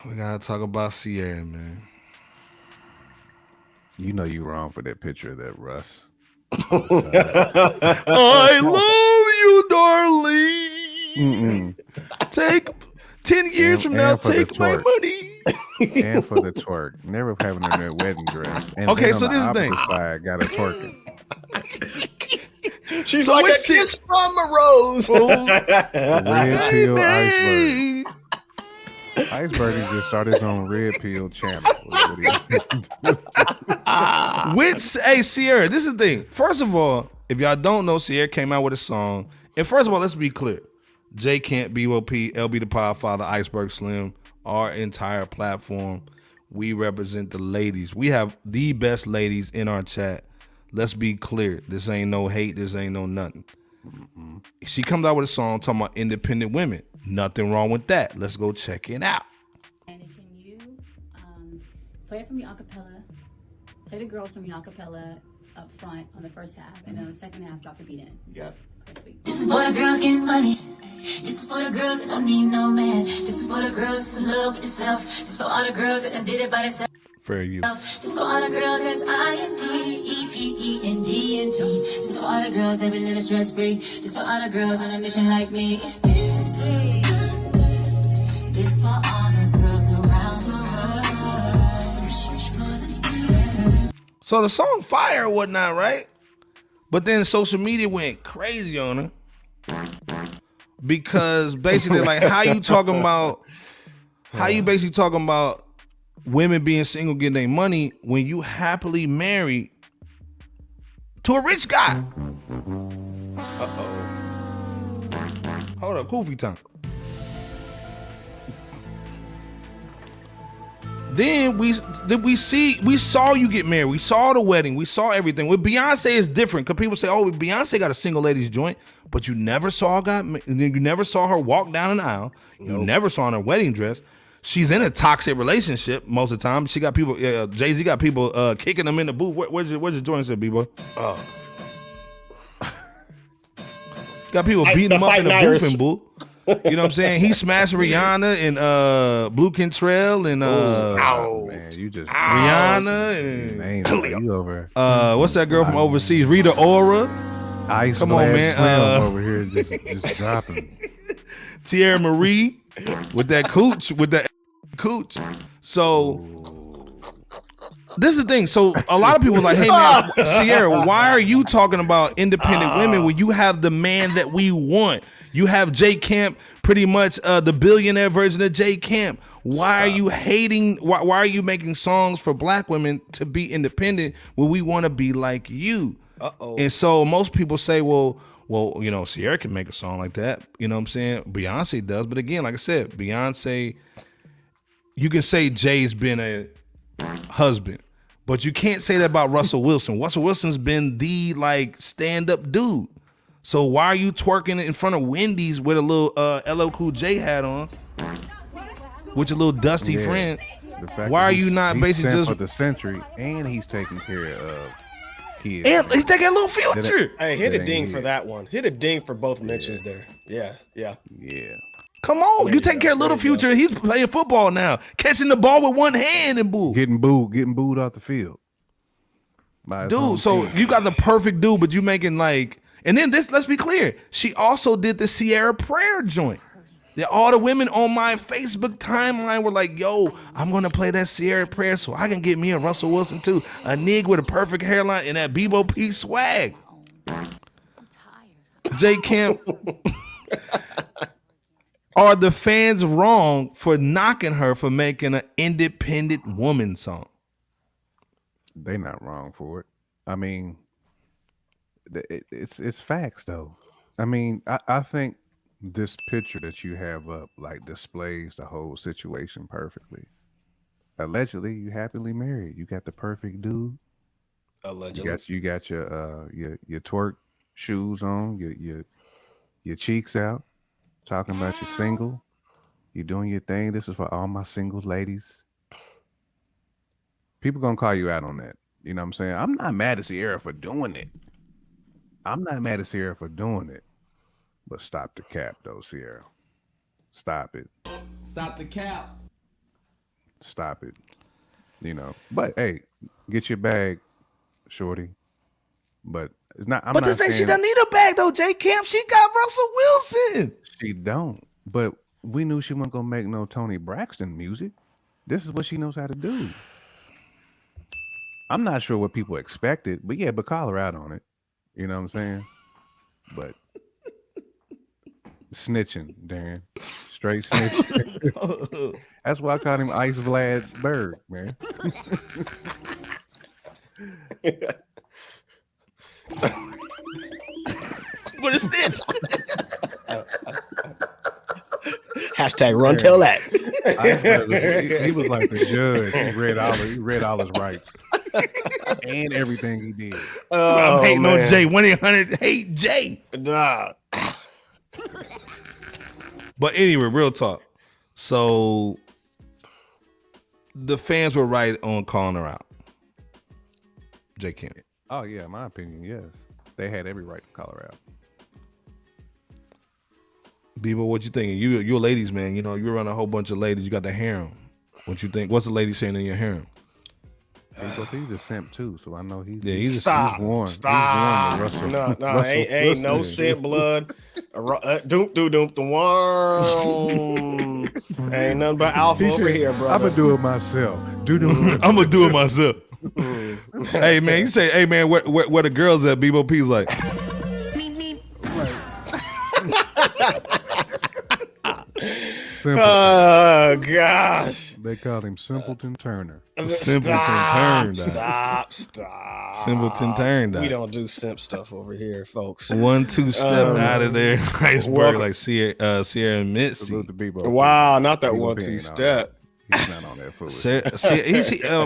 We gotta talk about Ciara, man. You know you wrong for that picture of that Russ. I love you, darling. Mm-mm. Take 10 years from now, And for the take my twerk. money. And for the twerk. Never having her in their wedding dress. And Okay, then on so the this is the thing. opposite side, got her twerking. She's So like a what's kiss from a rose. Red pill iceberg. Baby. Iceberg has just started his own red pill channel. Hey, Ciara, this is the thing. First of all, if y'all don't know, Ciara came out with a song. And first of all, let's be clear. J Camp, BOP, LB the Podfather, Iceberg Slim, our entire platform, we represent the ladies. We have the best ladies in our chat. Let's be clear. This ain't no hate. This ain't no nothing. Mm-hmm. She comes out with a song talking about independent women. Nothing wrong with that. Let's go check it out. And can you play it from your acapella? Play the girls from your acapella up front on the first half, and then on the second half, drop the beat in. Yeah. Okay, sweet. This is for the girls getting money. This is for the girls that don't need no man. This is for the girls that's in love with yourself. This is for all the girls that done did it by themselves. For you. This is for all the girls that's INDEPENDNT. This is for all the girls that be living stress free. This is for all the girls on a mission like me. This is for all the girls around the world. So the song fire or whatnot, right? But then social media went crazy on her. Because basically, like, how you basically talking about women being single getting their money when you happily married to a rich guy? Uh-oh. Hold up, Koofy time. Then we saw you get married. We saw the wedding. We saw everything. With Beyonce, it's different because people say, "Oh, Beyonce got a single ladies joint," but you never saw her walk down an aisle. You never saw her in her wedding dress. She's in a toxic relationship most of the time. She got people. Jay-Z got people kicking them in the booth. Where's your joint at, B-boy? Oh. Got people beating him up in the booth and boo. You know what I'm saying? He smashed Rihanna and Blue Kentrell and man, you just Rihanna and you over. What's that girl from overseas? Rita Ora. Ice Come on, man. Slim over here just dropping. Tierra Marie with that cooch. So this is the thing. So a lot of people are like, hey man, Ciara, why are you talking about independent women when you have the man that we want? You have J Camp, pretty much the billionaire version of J Camp. Why are you hating? Why are you making songs for black women to be independent when we want to be like you? And so most people say, well, you know, Ciara can make a song like that. You know what I'm saying? Beyonce does. But again, like I said, Beyonce, you can say Jay's been a husband, but you can't say that about Russell Wilson. Russell Wilson's been the like stand-up dude. So why are you twerking in front of Wendy's with a little LL Cool J hat on, with your little dusty friend? Why are you not basically just for the century, and he's taking care of kids? And he's taking a little Future. Hey, hit a ding for that one. Hit a ding for both mentions there. Yeah. Come on, you take care of little Future. He's playing football now, catching the ball with one hand and getting booed off the field. Dude, so you got the perfect dude, but you making like. And then let's be clear. She also did the Ciara prayer joint. All the women on my Facebook timeline were like, yo, I'm going to play that Ciara prayer so I can get me a Russell Wilson too. A nigga with a perfect hairline and that Bebo P swag. J Camp, are the fans wrong for knocking her for making an independent woman song? They not wrong for it. I mean, it's facts though. I mean, I think this picture that you have up like displays the whole situation perfectly. Allegedly, you happily married. You got the perfect dude. Allegedly, you got your twerk shoes on, your cheeks out, talking about you're single. You're doing your thing. This is for all my single ladies. People gonna call you out on that. You know what I'm saying? I'm not mad at Ciara for doing it. But stop the cap, though, Ciara. Stop it. Stop the cap. stop it. You know, but hey, get your bag, shorty. But it's not. I'm But not this thing, she saying doesn't need a bag though, J Camp. She got Russell Wilson. she don't. But we knew she wasn't gonna make no Tony Braxton music. This is what she knows how to do. I'm not sure what people expected, but yeah, but call her out on it. You know what I'm saying? But snitching, Darren. Straight snitching. That's why I called him Ice Vlad Berg, man. What a snitch. Hashtag run tell that. He was like the judge. He read all his rights and everything he did. I'm hating on Jay. 1-800 hate Jay. Nah. But anyway, real talk. So the fans were right on calling her out. J Camp. Oh yeah, in my opinion, yes. They had every right to call her out. Beaver, what you thinking? You're a ladies man. You know, you're around a whole bunch of ladies. You got the harem. What you think? What's the lady saying in your harem? He's a simp too, so I know he's Stop. he's warm. Stop. He's warm to No, Russell ain't no Wilson. simp blood. Doom, the worm. Ain't nothing but alpha He over said, here, brother. I'm gonna do it myself. I'm gonna do it myself. Hey man, you say, hey man, where the girls at? Bebo P's like. Simpleton. Oh gosh. They called him Simpleton Turner. Simpleton turned. Stop. Simpleton turned. We don't do simp stuff over here, folks. 1-2 step out of there. Iceberg welcome. like Sierra and Mitzi. Salute to Bebo. Wow, not that Bebo 1-2 P, no. step. He's not on that foolish.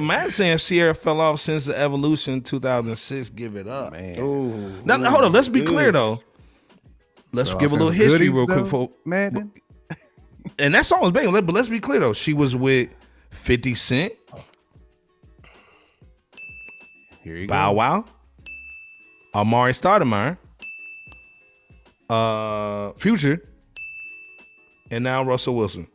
Matt saying Sierra fell off since the Evolution 2006. Give it up. Man. Ooh. Now, hold on. Let's be clear though. Let's So give a I'm little saying history goodies, real quick. though, For Madden. and that song was big. But let's be clear though. She was with 50 Cent, Here you Bow go. Wow, Amari Stoudemire, Future, and now Russell Wilson.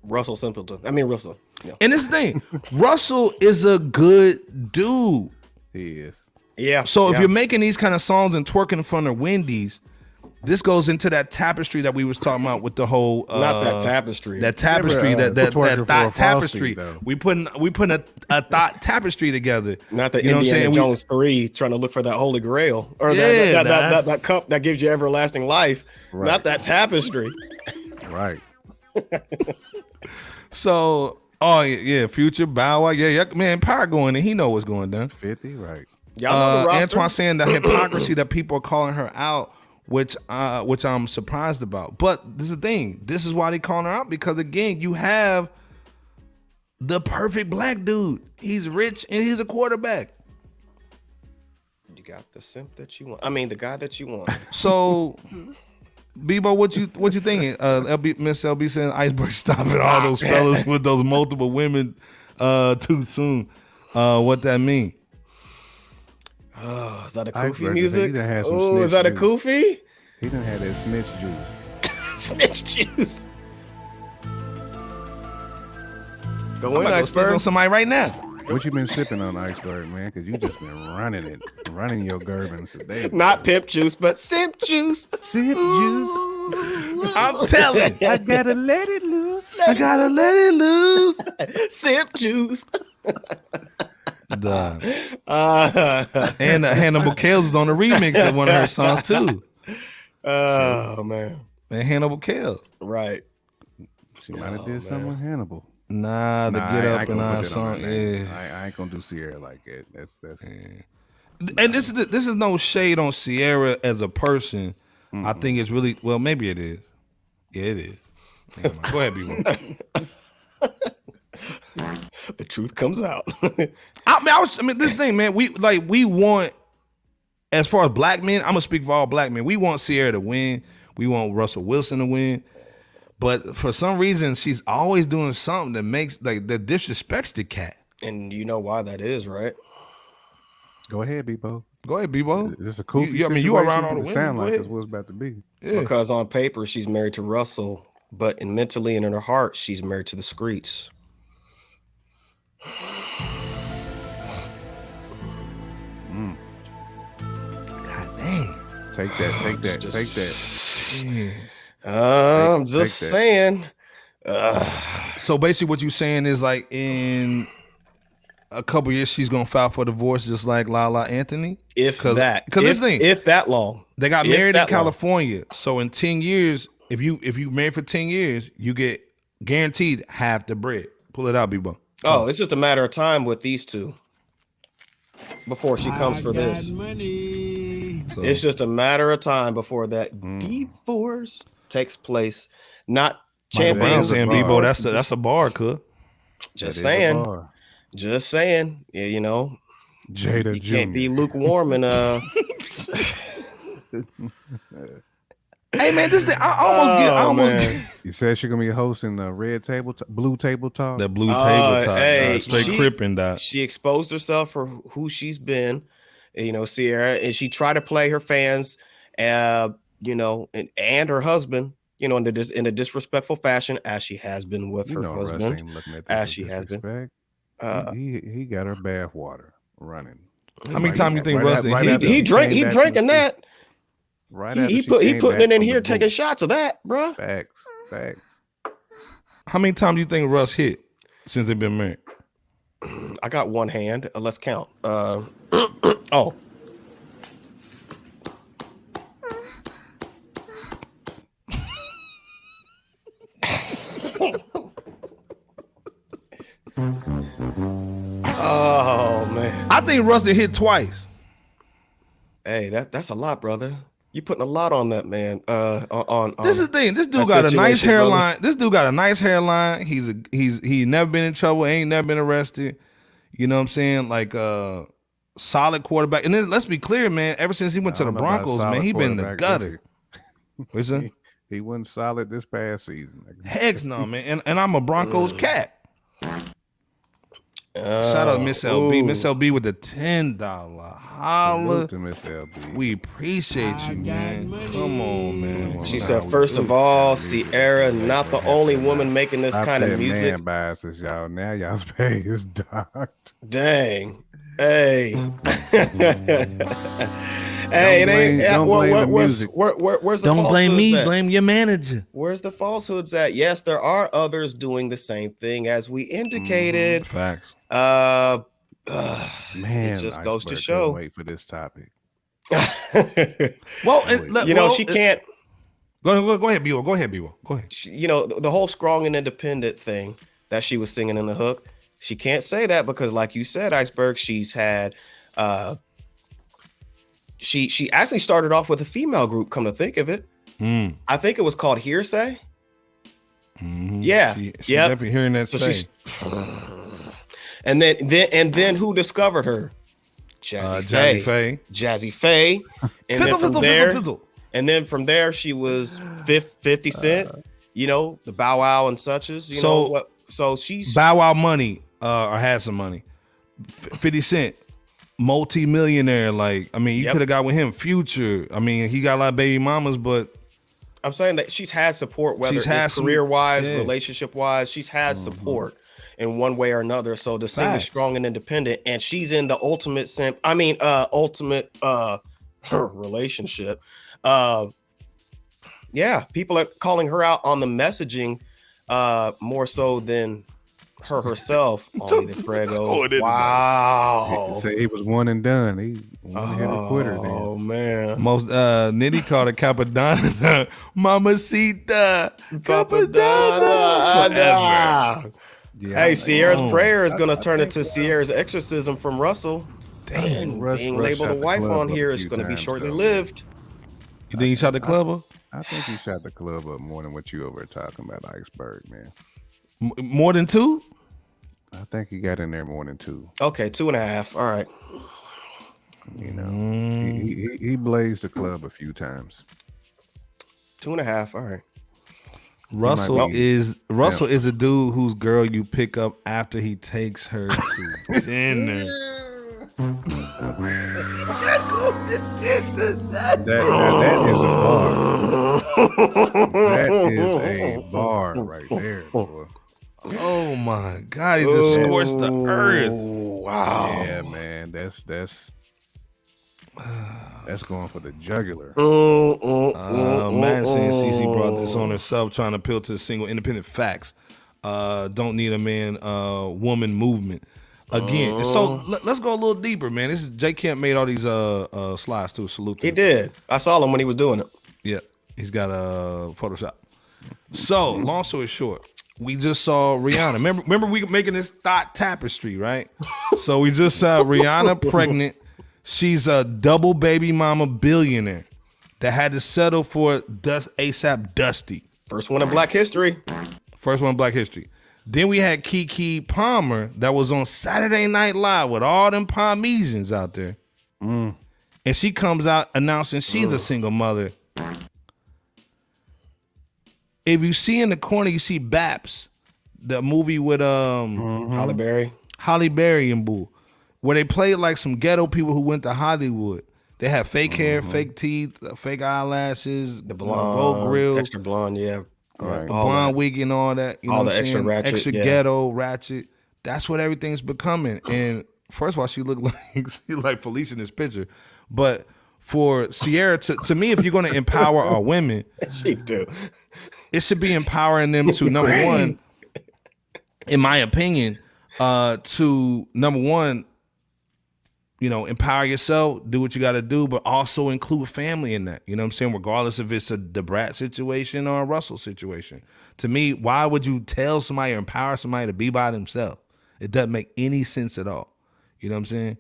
Russell Simpleton. I mean Russell. Yeah. And this thing, Russell is a good dude. He is. Yeah. So if yeah. you're making these kind of songs and twerking in front of Wendy's, this goes into that tapestry that we was talking about with the whole not that tapestry. that tapestry, Yeah, but, that twerking for a thought tapestry. Frosty, though. We putting a thought tapestry together. Not the You know what I'm Indiana saying? Jones 3 trying to look for that holy grail. Or Yeah, that cup that gives you everlasting life. Right. Not that tapestry. Right. So, oh yeah, Future, Bow Wow, yeah, man, Power going in. He know what's going down. 50, right. Y'all know the roster. Antoine saying the hypocrisy that people are calling her out, which I'm surprised about. But this is the thing. This is why they calling her out, because again, you have the perfect black dude. He's rich and he's a quarterback. You got the simp that you want. I mean the guy that you want. So, Bebo, what you thinking? Miss LB saying Iceberg stopping all those fellas with those multiple women too soon. What that mean? Oh, is that a Iceberg, Koofy music? he done had some Oh, snitch is that a juice. Koofy? He done had that snitch juice. Snitch juice. Go I'm in, about to go Iceberg. on somebody right now. What you been sipping on, Iceberg, man? Because you just been running your Gervins today. Not pimp juice, but simp juice. Sip juice. I'm telling. I gotta let it loose. I gotta let it loose. Simp juice. Duh. And Hannibal Kales is on the remix of one of her songs too. Oh man. And Hannibal Kales. Right. She might have did something with Hannibal. Nah, the Nah, Get I Up ain't and gonna our put that on song. her name. Yeah. I ain't gonna do Ciara like that. That's And this is no shade on Ciara as a person. I think it's really, well, maybe it is. Yeah, it is. Never mind. Go ahead, B1. The truth comes out. I mean, this thing, man. We want, as far as black men, I'm gonna speak for all black men. We want Ciara to win. We want Russell Wilson to win. But for some reason, she's always doing something that makes that disrespects the cat. And you know why that is, right? Go ahead, Bebo. Go ahead, Bebo. Is this a cool? I mean, you around all the It women. sound Go like ahead. that's what it's about to be. Yeah. Because on paper she's married to Russell, but mentally and in her heart, she's married to the streets. God dang. Take that. I'm Take just that. saying. So basically, what you saying is like in a couple years she's gonna file for divorce, just like Lala Anthony. If that, because this thing, if that long, they got if married in that long. California. So in 10 years, if you married for 10 years, you get guaranteed half the bread. Pull it out, B-Bo. Oh, it's just a matter of time with these two before she comes for this. So, It's just a matter of time before that divorce takes place. Not Michael Brown champions. saying, B-Bo, that's a bar, cuz. Just That is a saying. bar. Just saying. Yeah, you know, Jada you Jr. can't be lukewarm and Hey man, this thing, I almost get You said she's gonna be hosting the blue table talk. the blue tabletop, hey, straight crippin' dot. she exposed herself for who she's been, you know, Ciara, and she tried to play her fans, you know, and her husband, you know, in a disrespectful fashion, as she has been with her Russ husband, ain't looking at this as with she has been. disrespect. He got her bath water running. How many times you think Russ did? after He she drank. came He back drank from in the- that. Right He after she he came putting back it in from here, the taking booth. shots of that, bruh. Facts. How many times you think Russ hit since they've been married? I got one hand. Let's count. Oh. Oh man. I think Russ did hit twice. Hey, that's a lot, brother. You putting a lot on that man. On This is the thing. This dude that got a nice situation, hairline. brother. This dude got a nice hairline. He never been in trouble. Ain't never been arrested. You know what I'm saying? Like solid quarterback. And then let's be clear, man. Ever since he went to I the don't know about Broncos, solid man, he been in the quarterback gutter. this What's that? He wasn't solid this past season. Heck no, man. And I'm a Broncos cat. Shout out to Miss LB. ooh. Miss LB with the $10. Holla. Salute to Miss LB. We appreciate you, man. Come on, man. She said, first of all, Ciara, not the only woman making this Stop kind of that music. man biases, y'all. Now y'all's pay is docked. Dang. Hey. Hey, it ain't. Don't blame the music. Where's the Don't blame me. falsehoods at? Blame your manager. Where's the falsehoods at? Yes, there are others doing the same thing as we indicated. Facts. Man, it just goes to Iceberg show. couldn't wait for this topic. Well, and, You know, she can't. Go ahead, B-Wo. Go ahead, B-Wo. Go ahead. You know, the whole strong and independent thing that she was singing in the hook. She can't say that because, like you said, Iceberg, she's had. She actually started off with a female group. Come to think of it, I think it was called Hearsay. Yeah, She yep. definitely hearing that So say. she's- And then who discovered her? Jazzy Faye. Jazzy Faye. And Fizzle, then from fizzle, there, fizzle, fizzle. and then from there, she was 50 Cent. You know, the Bow Wow and suches. You know what? So she's Bow Wow money, or had some money. 50 Cent, multi-millionaire. Like, I mean, you Yep. could have got with him. Future. I mean, he got a lot of baby mamas, but I'm saying that she's had support, whether She's had it's some- career-wise, yeah. relationship-wise. She's had support in one way or another. So to sing is Facts. strong and independent, and she's in the ultimate relationship. Yeah, people are calling her out on the messaging more so than her herself. Only the Prego. Wow. Say he was one and done. He one hit a quitter. Oh Then. man. most Nitty called her Capadonna. Mamacita. Capadonna. Yeah, Hey, I'm- Ciara's Oh. prayer is going to turn into Ciara's exorcism from Russell. Damn. Russ- Being Russ labeled a shot the wife club on up here a is few going to be times, shortly though. You lived. think he shot the club up? I think he shot the club up more than what you over there talking about, Iceberg, man. More than two? I think he got in there more than two. Okay, 2.5. All right. You know, he blazed the club a few times. 2.5. All right. Russell might be- is a dude whose girl you pick up after he takes her to dinner. That is a bar. That is a bar right there, boy. Oh my God, he just scorched the earth. Wow. Yeah, man, that's going for the jugular. Madison CC brought this on herself, trying to appeal to single independent facts. Don't need a man, woman movement. Again, so let's go a little deeper, man. This is J Kemp made all these slides too. Salute to He him. did. I saw him when he was doing it. Yeah, he's got a Photoshop. So, long story short, we just saw Rihanna. Remember we making this thought tapestry, right? So we just saw Rihanna pregnant. She's a double baby mama billionaire that had to settle for ASAP Dusty. First one in Black History. First one in Black History. Then we had Keke Palmer that was on Saturday Night Live with all them Parmesians out there. And she comes out announcing she's a single mother. If you see in the corner, you see Baps, the movie with Halle Berry. Halle Berry and Boo, where they played like some ghetto people who went to Hollywood. They had fake hair, fake teeth, fake eyelashes, The low blonde, grill, extra blonde, yeah. Right. All blonde that. wig and all that. You All know the what I'm extra saying? ratchet, Extra yeah. ghetto, ratchet. That's what everything's becoming. And first of all, she looked like Felicia in this picture. But for Ciara, to me, if you're going to empower our women, She do. it should be empowering them to, number one, in my opinion, to number one, you know, empower yourself, do what you got to do, but also include family in that. You know what I'm saying? Regardless if it's a DeBrat situation or a Russell situation. To me, why would you tell somebody or empower somebody to be by themselves? It doesn't make any sense at all. You know what I'm saying?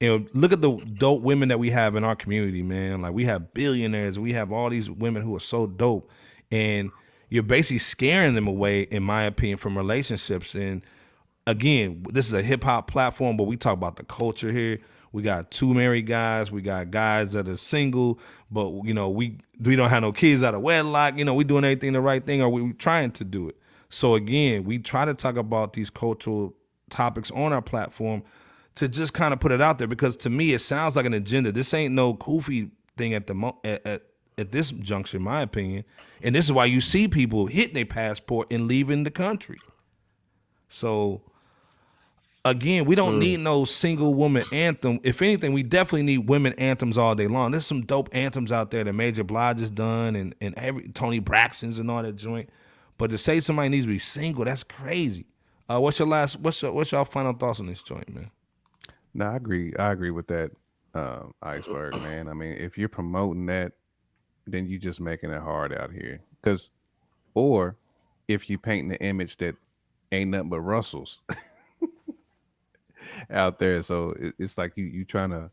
And look at the dope women that we have in our community, man. Like, we have billionaires. We have all these women who are so dope. And you're basically scaring them away, in my opinion, from relationships. And again, this is a hip hop platform, but we talk about the culture here. We got two married guys. We got guys that are single, but you know, we don't have no kids out of wedlock. You know, we doing everything the right thing, or we trying to do it. So again, we try to talk about these cultural topics on our platform to just kind of put it out there, because to me, it sounds like an agenda. This ain't no goofy thing at this juncture, in my opinion. And this is why you see people hitting their passport and leaving the country. So again, we don't need no single woman anthem. If anything, we definitely need women anthems all day long. There's some dope anthems out there that Major Blige has done, and every Tony Braxton's and all that joint. But to say somebody needs to be single, that's crazy. What's your final thoughts on this joint, man? No, I agree with that, Iceberg, man. I mean, if you're promoting that, then you just making it hard out here. Or if you painting the image that ain't nothing but Russells out there, so it's like you trying to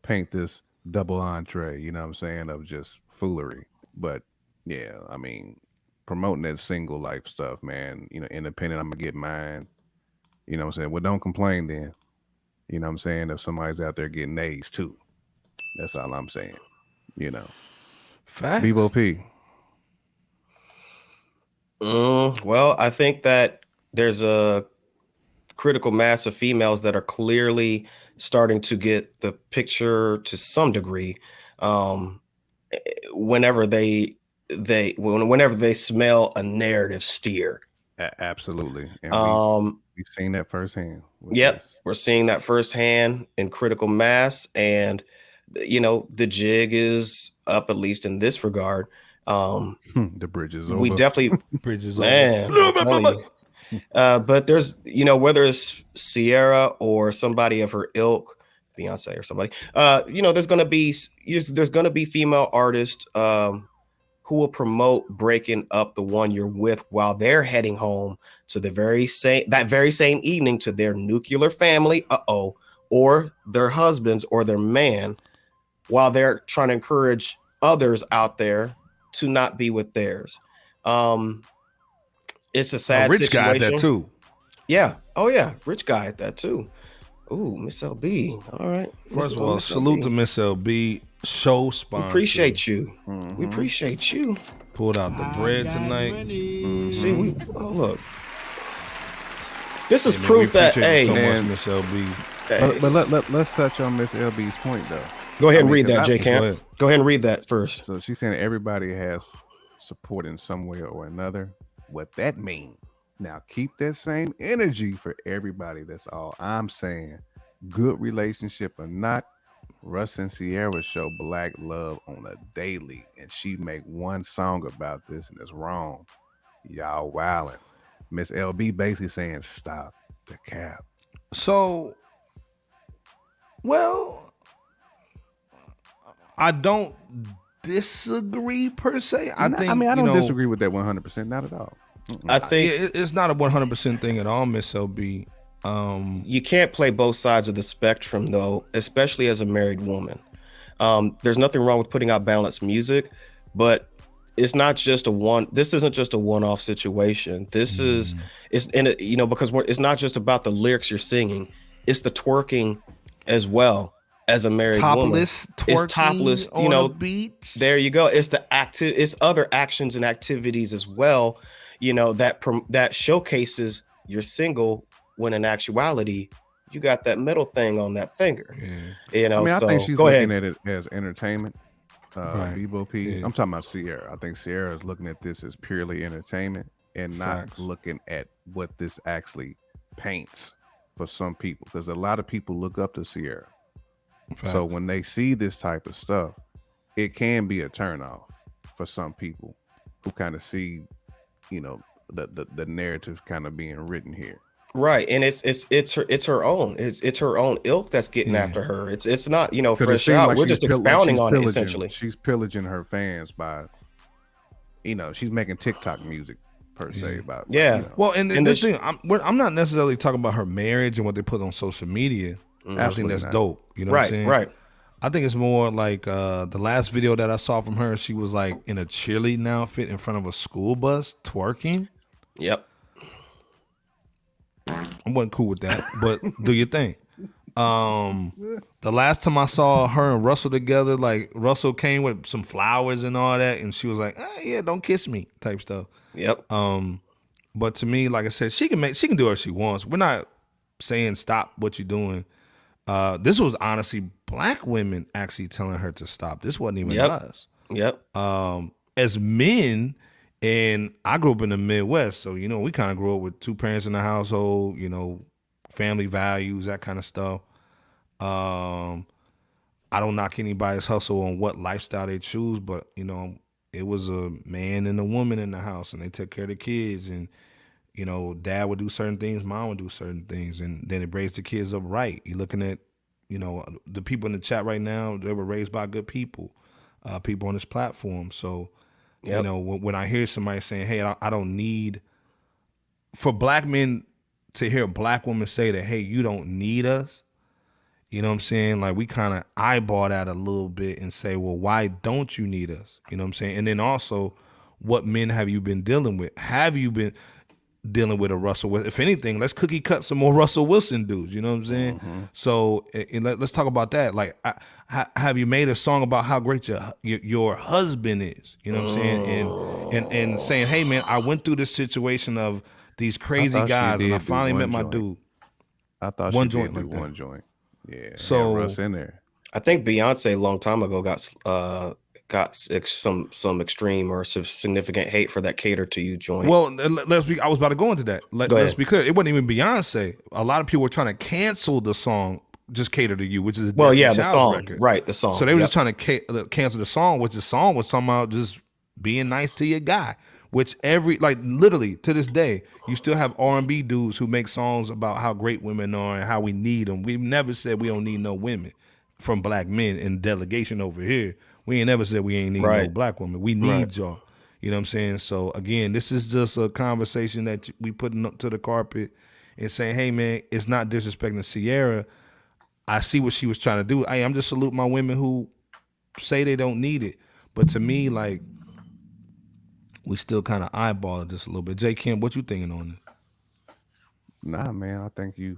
paint this double entree, you know what I'm saying, of just foolery. But yeah, I mean, promoting that single life stuff, man, you know, independent, I'm gonna get mine, you know what I'm saying. Well, don't complain then, you know what I'm saying, if somebody's out there getting A's too. That's all I'm saying, you know. Facts. Vivo P. Well, I think that there's a critical mass of females that are clearly starting to get the picture to some degree. Whenever they smell a narrative steer. Absolutely. And we've seen that firsthand. Yep, we're seeing that firsthand in critical mass, and you know, the jig is up, at least in this regard. The bridge is over. We definitely Bridge is man, over. I'm telling you. But there's, you know, whether it's Ciara or somebody of her ilk, Beyonce or somebody, you know, there's gonna be female artists who will promote breaking up the one you're with while they're heading home to that very same evening to their nuclear family, or their husbands or their man, while they're trying to encourage others out there to not be with theirs. It's a sad rich situation. guy at that too. Yeah. Oh yeah, rich guy at that too. Ooh, Miss LB. All right. First of all, salute to Miss LB, show sponsor. We appreciate you. We appreciate you. Pulled out the bread tonight. See, look. This is Hey, man, proof we that appreciate you so man. much, Miss LB. But let's touch on Miss LB's point though. Go ahead and mean, read 'cause that, I- J. Go Camp. ahead. Go ahead and read that first. So she's saying everybody has support in some way or another. What that mean? Now keep that same energy for everybody. That's all I'm saying. Good relationship or not, Russ and Ciara show black love on a daily, and she make one song about this, and it's wrong. Y'all wildin'. Miss LB basically saying stop the cap. So, well, I don't disagree per se. I think I you don't know, disagree with that 100%. Not at all. I think it's not a 100% thing at all, Miss LB. you can't play both sides of the spectrum, though, especially as a married woman. There's nothing wrong with putting out balanced music, but it's not just this isn't just a one-off situation. This is it's in it, because it's not just about the lyrics you're singing, it's the twerking as well. As a married topless woman, twerking it's topless on a beach. There you go. It's it's other actions and activities as well, that showcases you're single, when in actuality you got that middle thing on that finger. Yeah. I So think she's go looking ahead. at it as entertainment. Right. Bebo P. Yeah. I'm talking about Ciara. I think Ciara is looking at this as purely entertainment and not Facts. looking at what this actually paints for some people. Because a lot of people look up to Ciara. Facts. So when they see this type of stuff, it can be a turnoff for some people who kind of see, the narrative kind of being written here. Right, and it's her own. It's her own ilk that's getting after her. It's not, 'Cause it fresh seems out. like We're she's just like expounding she's on it pillaging- essentially. She's pillaging her fans by, she's making TikTok music per se about. Yeah. Well, and And this this- thing, I'm not necessarily talking about her marriage and what they put on social media. I think Absolutely that's not. dope. You know what I'm Right, saying? right. I think it's more like the last video that I saw from her, she was like in a cheerleading outfit in front of a school bus twerking. Yep. I wasn't cool with that, but do your thing. The last time I saw her and Russell together, like Russell came with some flowers and all that, and she was like, yeah, don't kiss me type stuff. Yep. But to me, like I said, she can do what she wants. We're not saying stop what you're doing. This was honestly black women actually telling her to stop. This wasn't even us. Yep. As men, and I grew up in the Midwest, so we kind of grew up with two parents in the household, family values, that kind of stuff. I don't knock anybody's hustle on what lifestyle they choose, but it was a man and a woman in the house, and they took care of the kids, and dad would do certain things, mom would do certain things, and then it raised the kids up right. You're looking at the people in the chat right now, they were raised by good people, people on this platform. So when I hear somebody saying, hey, I don't need, for black men to hear a black woman say that, hey, you don't need us, you know what I'm saying? Like, we kind of eyeball that a little bit and say, well, why don't you need us? You know what I'm saying? And then also, what men have you been dealing with? Have you been dealing with a Russell Wilson? If anything, let's cookie cut some more Russell Wilson dudes, you know what I'm saying? Mm-hmm. So let's talk about that. Like, have you made a song about how great your husband is? You know what I'm saying? And saying, hey, man, I went through this situation of these crazy guys, and I finally met my dude. I thought One she joint did do like that. one joint. Yeah. So- had Russ in there. I think Beyonce a long time ago got some extreme or some significant hate for that "Cater to You" joint. Well, let's be. I was about to go into that. Go Let's ahead. be clear. It wasn't even Beyonce. A lot of people were trying to cancel the song "Just Cater to You," which is a well, Destiny yeah, the Child's song, record. right? The song. So they were Yep. just trying to cancel the song, which the song was talking about just being nice to your guy. Which literally to this day, you still have R&B dudes who make songs about how great women are and how we need them. We've never said we don't need no women from black men in delegation over here. We ain't never said we ain't need no Right. black women. We need Right. y'all. You know what I'm saying? So again, this is just a conversation that we putting up to the carpet and saying, hey man, it's not disrespecting Ciara. I see what she was trying to do. I'm just saluting my women who say they don't need it. But to me, like, we still kind of eyeball it just a little bit. J. Kim, what you thinking on this? Nah, man, I think you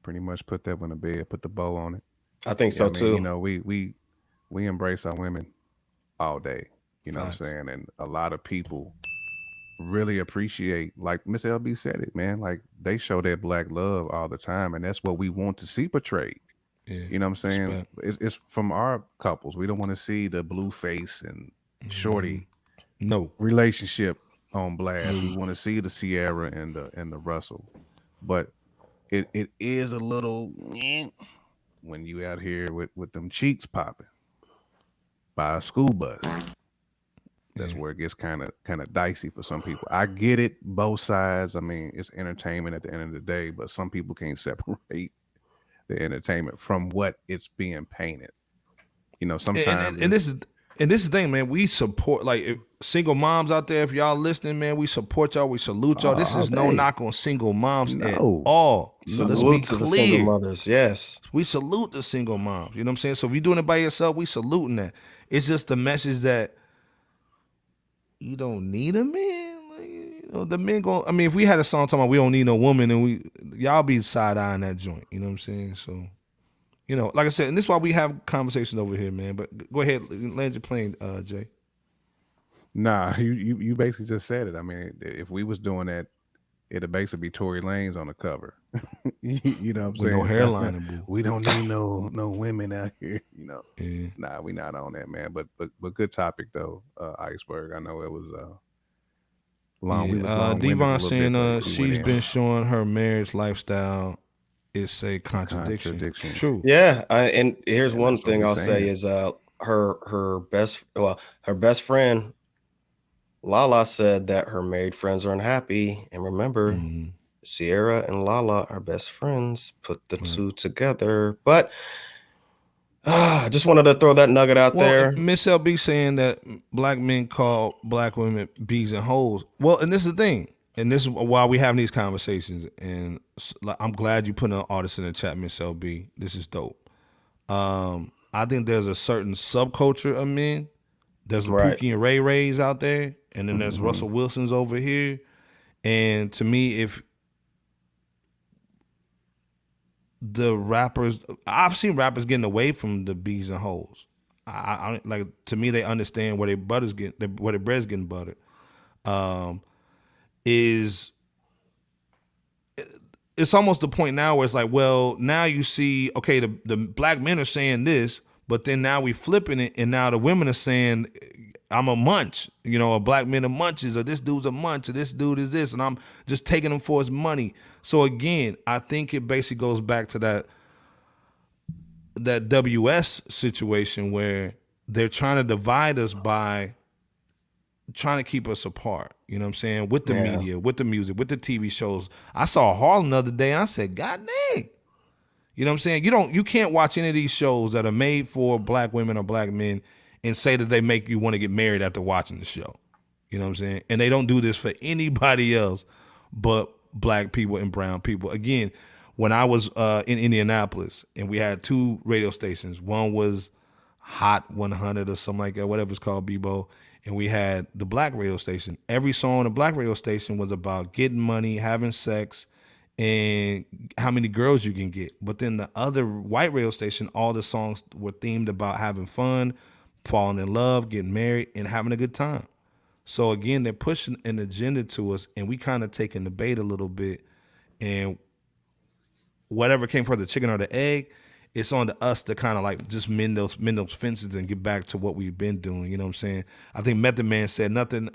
pretty much put that one to bed, put the bow on it. I think so I mean, too. You know, we embrace our women all day. You know what I'm saying? And a lot of people really appreciate, like Miss LB said it, man. Like, they show their black love all the time, and that's what we want to see portrayed. Yeah. You know what I'm saying? Respect. It's from our couples. We don't want to see the blue face and shorty No. relationship on blast. We No. want to see the Ciara and the Russell. But it is a little when you out here with them cheeks popping by a school bus. That's Yeah. where it gets kind of dicey for some people. I get it, both sides. I mean, it's entertainment at the end of the day, but some people can't separate the entertainment from what it's being painted. You know, sometimes And this is the thing, man. We support single moms out there. If y'all listening, man, we support y'all. We salute y'all. This is no knock on single moms at all. So let's be Salute to the single clear. mothers. Yes. We salute the single moms. You know what I'm saying? So if you're doing it by yourself, we saluting that. It's just the message that you don't need a man. Like, you know, the men go. I mean, if we had a song talking about we don't need no woman, and y'all be side eyeing that joint. You know what I'm saying? So, you know, like I said, and this is why we have conversations over here, man. But go ahead, land your plane, Jay. Nah, you basically just said it. I mean, if we was doing that, it'd basically be Tory Lanez on the cover. You know what I'm With saying? no hairline and boo. We don't need no women out here. You know. Yeah. Nah, we not on that, man. But good topic though, Iceberg. I know it was long. We was long-winded a Devon little saying bit, but we she's went in. been showing her marriage lifestyle is a contradiction. True. Yeah. And here's And one that's what thing we I'll say saying. is her best friend Lala said that her married friends are unhappy. And remember, Ciara and Lala are best friends. Put the two together. But I just wanted to throw that nugget out there. Miss LB saying that black men call black women bees and hoes. Well, and this is the thing. And this is why we having these conversations. And I'm glad you put an artist in the chat, Miss LB. This is dope. I think there's a certain subculture of men. There's the Right. Pookie and Ray Rays out there. And then there's Russell Wilson's over here. And to me, if the rappers, I've seen rappers getting away from the bees and hoes. I like, to me, they understand where where their bread's getting buttered. It's almost the point now where it's like, well, now you see, okay, the black men are saying this, but then now we flipping it, and now the women are saying, I'm a munch, you know, a black man a munches, or this dude's a munch, or this dude is this, and I'm just taking him for his money. So again, I think it basically goes back to that WS situation where they're trying to divide us by trying to keep us apart. You know what I'm saying? With the media, with the music, with the TV shows. I saw Harlem the other day and I said, God dang. You know what I'm saying? You can't watch any of these shows that are made for black women or black men and say that they make you want to get married after watching the show. You know what I'm saying? And they don't do this for anybody else but black people and brown people. Again, when I was in Indianapolis and we had two radio stations, one was Hot 100 or something like that, whatever it's called, Bebo, and we had the black radio station. Every song on the black radio station was about getting money, having sex, and how many girls you can get. But then the other white radio station, all the songs were themed about having fun, falling in love, getting married, and having a good time. So again, they're pushing an agenda to us, and we kind of taking the bait a little bit. And whatever came first, the chicken or the egg, it's on to us to kind of like just mend those fences and get back to what we've been doing. You know what I'm saying? I think Method Man said nothing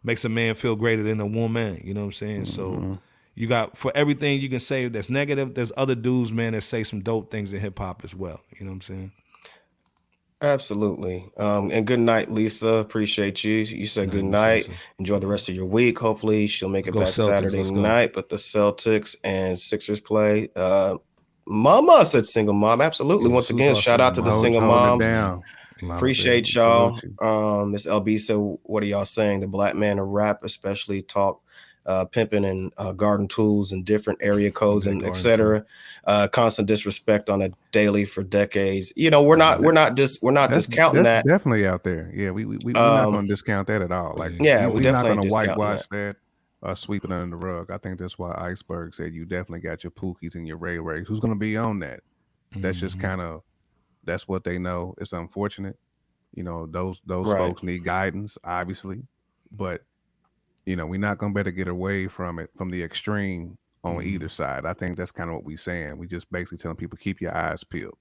makes a man feel greater than a woman. You know what I'm saying? So you got, for everything you can say that's negative, there's other dudes, man, that say some dope things in hip hop as well. You know what I'm saying? Absolutely. And good night, Lisa. Appreciate you. You said good night. Enjoy the rest of your week. Hopefully she'll make it Go back Celtics, Saturday let's go. night. But the Celtics and Sixers play. Mama said single mom. Absolutely. Yeah, Once salute again, our shout out to single the moms. single Holding it moms. down. Mama Appreciate said, y'all. salute you. Miss LB said, what are y'all saying? The black man of rap, especially talk pimping and garden tools and different area codes and etc. Constant disrespect on a daily for decades. You know, we're not discounting that's that. definitely out there. Yeah, we not going to discount that at all. Like, yeah, we're we not definitely going to ain't discounting whitewash that or sweep it under the rug. I think that's why Iceberg said you definitely got your Pookies and your Ray Rays. Who's going to be on that? That's just kind of, that's what they know. It's unfortunate. You know, those Right. folks need guidance, obviously, but you know, we're not going to better get away from it, from the extreme on either side. I think that's kind of what we're saying. We just basically telling people keep your eyes peeled.